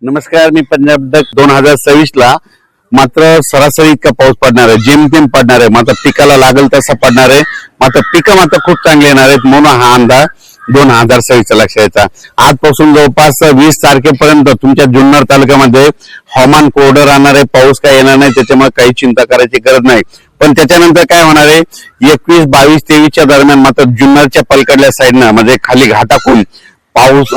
नमस्कार, मी पंजाब डक 2026 ला मात्र सरासरी इतका पाऊस पडणार आहे, जेमतेम पडणार आहे, मात्र पिकाला लागल तसा पडणार आहे, मात्र पिकं मात्र खूप चांगली येणार आहेत म्हणून हा अंदाज 2026 चा लक्षात घ्यायचा। आजपासून जवळपास 20 तारखेपर्यंत तुमच्या जुन्नर तालुक्यामध्ये हवामान कोरडं राहणार आहे, पाऊस काय येणार नाही, त्याच्यामुळे काही चिंता करायची गरज नाही। पण त्याच्यानंतर काय होणार आहे, 21, 22, 23 च्या दरम्यान मात्र जुन्नरच्या पलीकडल्या साईडनं म्हणजे खाली घाटाकून पाऊस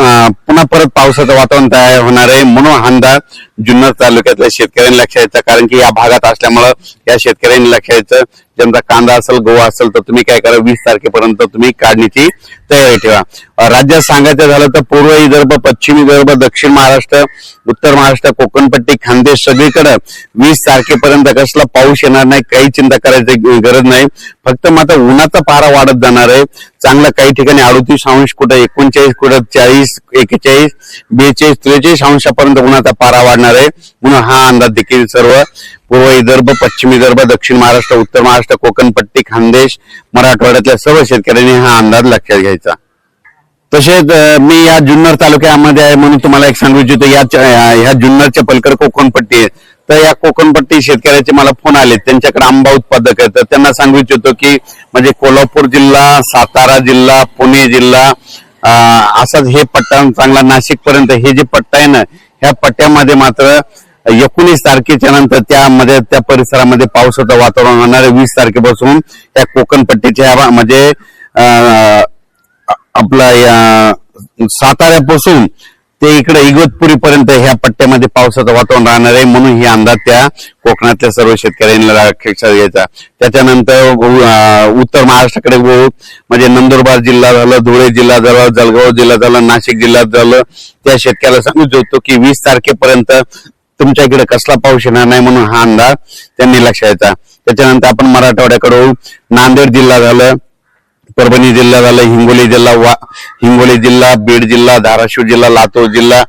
पुन्हा परत पावसाचं वातावरण तयार होणार आहे म्हणून हा अंदाज जुन्नर तालुक्यातल्या शेतकऱ्यांनी लक्षात घ्यायचा। कारण की या भागात असल्यामुळे या शेतकऱ्यांनी लक्षात घ्यायचं, ज्यांचा कांदा असेल, गहू असेल तर तुम्ही काय करा, 20 तारखेपर्यंत तुम्ही काढणीची तयारी ठेवा। राज्यात सांगायचं झालं तर पूर्व विदर्भ, पश्चिम विदर्भ, दक्षिण महाराष्ट्र, उत्तर महाराष्ट्र, कोकणपट्टी, खानदेश सगळीकडे 20 तारखेपर्यंत कसला पाऊस येणार नाही, काही चिंता करायची गरज नाही। फक्त मात्र उन्हाचा पारा वाढत जाणार आहे, चांगला काही ठिकाणी 38°, कुठे 39, कुठे 40, 41, 42, 43 अंशापर्यंत उन्हाचा पारा वाढणार आहे म्हणून हा अंदाज देखील सर्व पूर्व विदर्भ, पश्चिम विदर्भ, दक्षिण महाराष्ट्र, उत्तर महाराष्ट्र, कोकणपट्टी, खानदेश, मराठवाड्यातल्या सर्व शेतकऱ्यांनी हा अंदाज लक्षात घ्यायचा। तसेच मी या जुन्नर तालुक्यामध्ये आहे म्हणून तुम्हाला एक सांगू इच्छितो, या जुन्नरच्या पलीकडे कोकणपट्टी आहे, तर या कोकणपट्टी शेतकऱ्याचे मला फोन आले, त्यांच्याकडे आंबा उत्पादक आहेत, तर त्यांना सांगू इच्छितो की म्हणजे कोल्हापूर जिल्हा, सातारा जिल्हा, पुणे जिल्हा असाच हे पट्टा चांगला नाशिक पर्यंत हे जे पट्टा आहे ना, ह्या पट्ट्यामध्ये मात्र 19 तारखेच्या नंतर त्यामध्ये त्या परिसरामध्ये पावसाचं वातावरण होणार आहे। 20 तारखेपासून त्या कोकणपट्टीच्या म्हणजे आपला या साताऱ्यापासून ते इकडे इगतपुरी पर्यंत ह्या पट्ट्यामध्ये पावसाचं वातावरण राहणार आहे म्हणून ही अंदाज त्या कोकणातल्या सर्व शेतकऱ्यांना लक्षात घ्यायचा। त्याच्यानंतर उत्तर महाराष्ट्राकडे म्हणजे नंदुरबार जिल्हा झालं, धुळे जिल्हा झालं, जळगाव जिल्हा झालं, नाशिक जिल्हा झालं, त्या शेतकऱ्याला सांगू इच्छितो की 20 तारखेपर्यंत तुमच्या इकडे कसला पाऊस येणार नाही म्हणून हा अंदाज त्यांनी लक्षात घ्यायचा। त्याच्यानंतर आपण मराठवाड्याकडे नांदेड जिल्हा झालं, परभणी जिल्हा झाला, हिंगोली जिल्हा, बीड जिल्हा, धाराशिव जिल्हा, लातूर जिल्हा,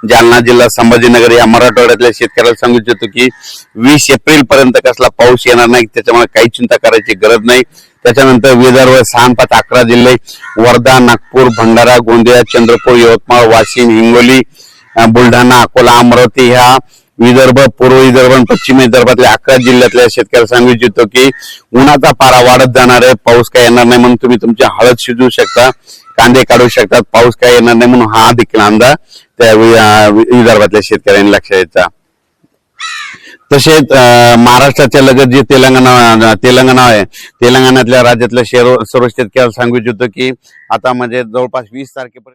जालना जिल्हा, संभाजीनगर या मराठवाड्यातल्या शेतकऱ्याला सांगू इच्छितो की 20 एप्रिल पर्यंत कसला पाऊस येणार नाही, त्याच्यामुळे काही चिंता करायची गरज नाही। त्याच्यानंतर विदर्भ 6, 5, 11 जिल्हे, वर्धा, नागपूर, भंडारा, गोंदिया, चंद्रपूर, यवतमाळ, वाशिम, हिंगोली, बुलढाणा, अकोला, अमरावती ह्या विदर्भ, पूर्व विदर्भ आणि पश्चिम विदर्भातल्या 11 जिल्ह्यातल्या शेतकऱ्याला सांगू इच्छितो की उन्हाचा पारा वाढत जाणार आहे, पाऊस काय येणार नाही म्हणून तुम्ही तुमच्या हळद शिजवू शकता, कांदे काढू शकतात, पाऊस काय येणार नाही म्हणून हा देखील अंदाज त्या विदर्भातल्या शेतकऱ्यांनी लक्षात घ्यायचा। तसेच महाराष्ट्राच्या लगत जे तेलंगणा आहे, तेलंगणातल्या राज्यातल्या सर्व शेतकऱ्याला सांगू इच्छितो की आता म्हणजे जवळपास 20 तारखेपर्यंत